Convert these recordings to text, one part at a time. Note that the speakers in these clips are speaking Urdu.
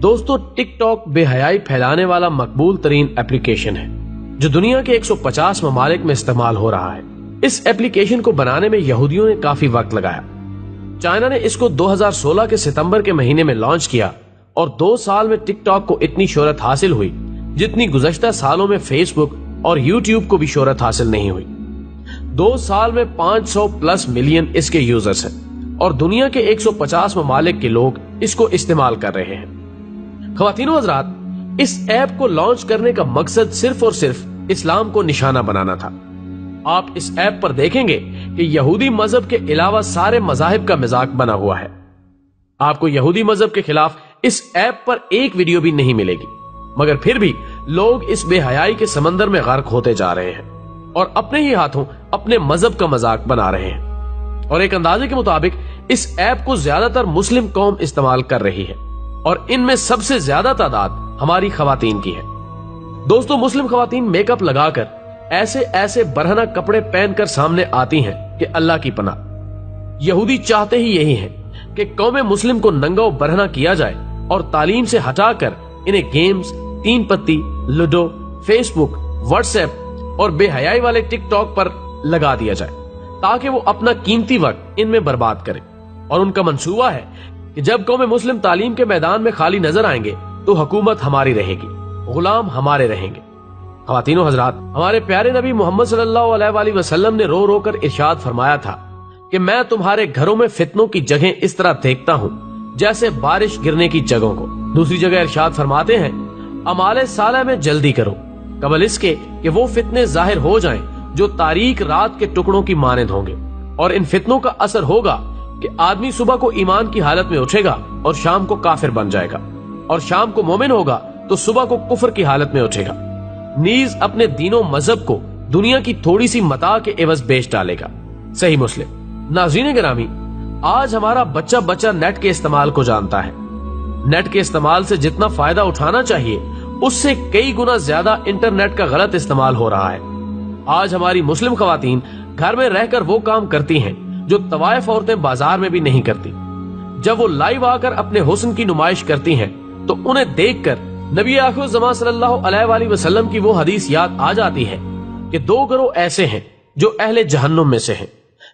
دوستو ٹک ٹاک بے حیائی پھیلانے والا مقبول ترین اپلیکیشن ہے جو دنیا کے 150 ممالک میں استعمال ہو رہا ہے۔ اس اپلیکیشن کو بنانے میں یہودیوں نے کافی وقت لگایا۔ چائنا نے اس کو 2016 کے ستمبر کے مہینے میں لانچ کیا اور 2 سال میں ٹک ٹاک کو اتنی شہرت حاصل ہوئی جتنی گزشتہ سالوں میں فیس بک اور یوٹیوب کو بھی شہرت حاصل نہیں ہوئی۔ 2 سال میں 500+ ملین اس کے یوزرز ہیں اور دنیا کے 150 ممالک کے لوگ اس کو استعمال کر رہے ہیں۔ خواتین و حضرات، اس ایپ کو لانچ کرنے کا مقصد صرف اور صرف اسلام کو نشانہ بنانا تھا۔ آپ اس ایپ پر دیکھیں گے کہ یہودی مذہب کے علاوہ سارے مذاہب کا مذاق بنا ہوا ہے۔ آپ کو یہودی مذہب کے خلاف اس ایپ پر ایک ویڈیو بھی نہیں ملے گی، مگر پھر بھی لوگ اس بے حیائی کے سمندر میں غرق ہوتے جا رہے ہیں اور اپنے ہی ہاتھوں اپنے مذہب کا مذاق بنا رہے ہیں۔ اور ایک اندازے کے مطابق اس ایپ کو زیادہ تر مسلم قوم استعمال کر رہی ہے اور ان میں سب سے زیادہ تعداد ہماری خواتین کی ہے۔ دوستو، مسلم خواتین میک اپ لگا کر ایسے برہنہ کپڑے پہن کر سامنے آتی ہیں کہ اللہ کی پناہ۔ یہودی چاہتے ہی یہی ہیں کہ قوم مسلم کو ننگا و برہنہ کیا جائے اور تعلیم سے ہٹا کر انہیں گیمز، 3 پتی، لوڈو، فیس بک، واٹس ایپ اور بے حیائی والے ٹک ٹاک پر لگا دیا جائے تاکہ وہ اپنا قیمتی وقت ان میں برباد کریں۔ اور ان کا منصوبہ ہے کہ جب قوم مسلم تعلیم کے میدان میں خالی نظر آئیں گے تو حکومت ہماری رہے گی، غلام ہمارے رہیں گے۔ خواتین و حضرات، ہمارے پیارے نبی محمد صلی اللہ علیہ وآلہ وسلم نے رو رو کر ارشاد فرمایا تھا کہ میں تمہارے گھروں میں فتنوں کی جگہیں اس طرح دیکھتا ہوں جیسے بارش گرنے کی جگہوں کو۔ دوسری جگہ ارشاد فرماتے ہیں، اعمال صالح میں جلدی کرو قبل اس کے کہ وہ فتنے ظاہر ہو جائیں جو تاریک رات کے ٹکڑوں کی مانند ہوں گے۔ اور ان فتنوں کا اثر ہوگا کہ آدمی صبح کو ایمان کی حالت میں اٹھے گا اور شام کو کافر بن جائے گا، اور شام کو مومن ہوگا تو صبح کو کفر کی حالت میں اٹھے گا، نیز اپنے دین و مذہب کو دنیا کی تھوڑی سی متاع کے عوض بیچ ڈالے گا۔ صحیح مسلم۔ ناظرین گرامی، آج ہمارا بچہ نیٹ کے استعمال کو جانتا ہے۔ نیٹ کے استعمال سے جتنا فائدہ اٹھانا چاہیے اس سے کئی گنا زیادہ انٹرنیٹ کا غلط استعمال ہو رہا ہے۔ آج ہماری مسلم خواتین گھر میں رہ کر وہ کام کرتی ہیں جو طوائف عورتیں بازار میں بھی نہیں کرتی۔ جب وہ لائیو آ کر اپنے حسن کی نمائش کرتی ہیں تو انہیں دیکھ کر نبی آخر الزمان صلی اللہ علیہ وآلہ وسلم کی وہ حدیث یاد آ جاتی ہے کہ 2 گروہ ایسے ہیں جو اہل جہنم میں سے ہیں،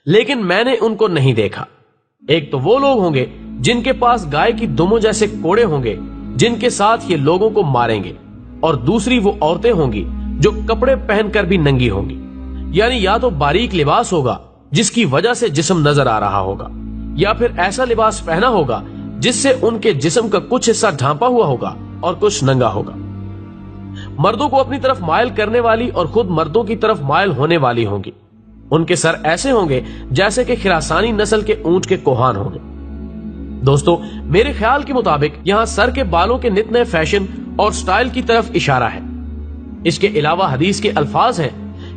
لیکن میں نے ان کو نہیں دیکھا۔ ایک تو وہ لوگ ہوں گے جن کے پاس گائے کی دموں جیسے کوڑے ہوں گے جن کے ساتھ یہ لوگوں کو ماریں گے، اور دوسری وہ عورتیں ہوں گی جو کپڑے پہن کر بھی ننگی ہوں گی، یعنی یا تو باریک لباس ہوگا جس کی وجہ سے جسم نظر آ رہا ہوگا، یا پھر ایسا لباس پہنا ہوگا جس سے ان کے جسم کا کچھ حصہ ڈھانپا ہوا ہوگا اور کچھ ننگا ہوگا۔ مردوں کو اپنی طرف مائل کرنے والی اور خود مردوں کی طرف مائل ہونے والی ہوں گی۔ ان کے سر ایسے ہوں گے جیسے کہ خراسانی نسل کے اونٹ کے کوہان ہوں گے۔ دوستو، میرے خیال کے مطابق یہاں سر کے بالوں کے نت نئے فیشن اور سٹائل کی طرف اشارہ ہے۔ اس کے علاوہ حدیث کے الفاظ ہیں،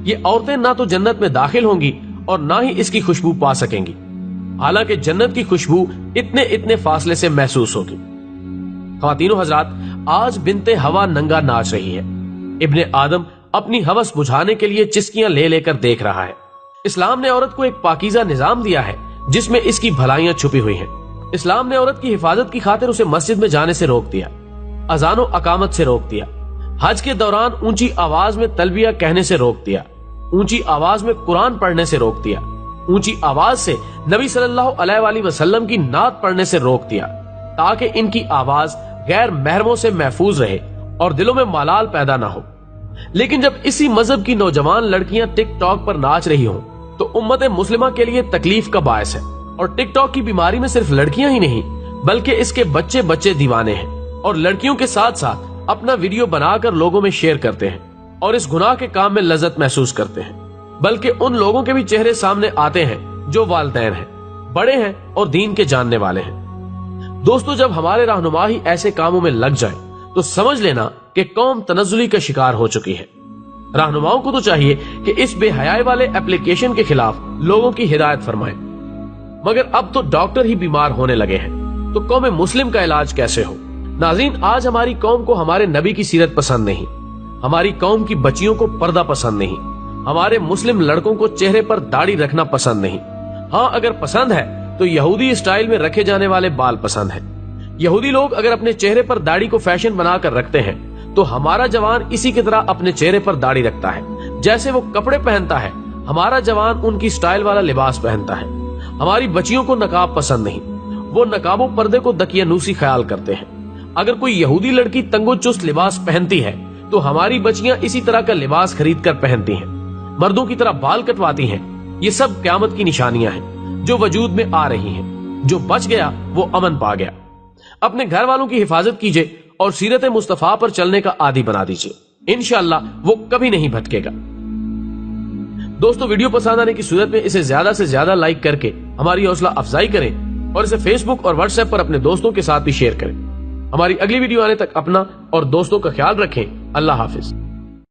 یہ عورتیں نہ تو جنت میں داخل ہوں گی اور نہ ہی اس کی خوشبو پا سکیں گی، حالانکہ جنت کی خوشبو اتنے فاصلے سے محسوس ہوگی۔ خواتین و حضرات، آج بنت ہوا ننگا ناچ رہی ہے۔ ابن آدم اپنی ہوس بجھانے کے لیے چسکیاں لے کر دیکھ رہا ہے۔ اسلام نے عورت کو ایک پاکیزہ نظام دیا ہے جس میں اس کی بھلائیاں چھپی ہوئی ہیں۔ اسلام نے عورت کی حفاظت کی خاطر اسے مسجد میں جانے سے روک دیا، اذان و اقامت سے روک دیا، حج کے دوران اونچی آواز میں تلبیہ کہنے سے روک دیا، اونچی آواز میں قرآن پڑھنے سے روک دیا، اونچی آواز سے نبی صلی اللہ علیہ وآلہ وسلم کی نعت پڑھنے سے روک دیا تاکہ ان کی آواز غیر محرموں سے محفوظ رہے اور دلوں میں ملال پیدا نہ ہو۔ لیکن جب اسی مذہب کی نوجوان لڑکیاں ٹک ٹاک پر ناچ رہی ہوں تو امت مسلمہ کے لیے تکلیف کا باعث ہے۔ اور ٹک ٹاک کی بیماری میں صرف لڑکیاں ہی نہیں بلکہ اس کے بچے دیوانے ہیں اور لڑکیوں کے ساتھ ساتھ اپنا ویڈیو بنا کر لوگوں میں شیئر کرتے ہیں اور اس گناہ کے کام میں لذت محسوس کرتے ہیں۔ بلکہ ان لوگوں کے بھی چہرے سامنے آتے ہیں جو والدین ہیں، بڑے ہیں اور دین کے جاننے والے ہیں۔ دوستو، جب ہمارے رہنما ہی ایسے کاموں میں لگ جائیں تو سمجھ لینا کہ قوم تنزلی کا شکار ہو چکی ہے۔ رہنماؤں کو تو چاہیے کہ اس بے حیائی والے اپلیکیشن کے خلاف لوگوں کی ہدایت فرمائیں، مگر اب تو ڈاکٹر ہی بیمار ہونے لگے ہیں تو قوم مسلم کا علاج کیسے ہو؟ ناظرین، آج ہماری قوم کو ہمارے نبی کی سیرت پسند نہیں، ہماری قوم کی بچیوں کو پردہ پسند نہیں، ہمارے مسلم لڑکوں کو چہرے پر داڑھی رکھنا پسند نہیں۔ ہاں، اگر پسند ہے تو یہودی اسٹائل میں رکھے جانے والے بال پسند ہیں۔ یہودی لوگ اگر اپنے چہرے پر داڑھی کو فیشن بنا کر رکھتے ہیں تو ہمارا جوان اسی کی طرح اپنے چہرے پر داڑھی رکھتا ہے. جیسے وہ کپڑے پہنتا ہے ہمارا جوان ان کی سٹائل والا لباس پہنتا ہے. ہماری بچیوں کو نقاب پسند نہیں، وہ نقاب و پردے کو دقیانوسی خیال کرتے ہیں. اگر کوئی یہودی لڑکی تنگ و چست لباس پہنتی ہے تو ہماری بچیاں اسی طرح کا لباس خرید کر پہنتی ہیں، مردوں کی طرح بال کٹواتی ہیں. یہ سب قیامت کی نشانیاں ہیں جو وجود میں آ رہی ہیں. جو بچ گیا وہ امن پا گیا. اپنے گھر والوں کی حفاظت کیجئے اور سیرت مصطفیٰ پر چلنے کا عادی بنا دیجئے. انشاءاللہ وہ کبھی نہیں بھٹکے گا. دوستو، ویڈیو پسند آنے کی صورت میں اسے زیادہ سے زیادہ لائک کر کے ہماری حوصلہ افزائی کریں اور اسے فیس بک اور واٹس ایپ پر اپنے دوستوں کے ساتھ بھی شیئر کریں. ہماری اگلی ویڈیو آنے تک اپنا اور دوستوں کا خیال رکھیں. اللہ حافظ.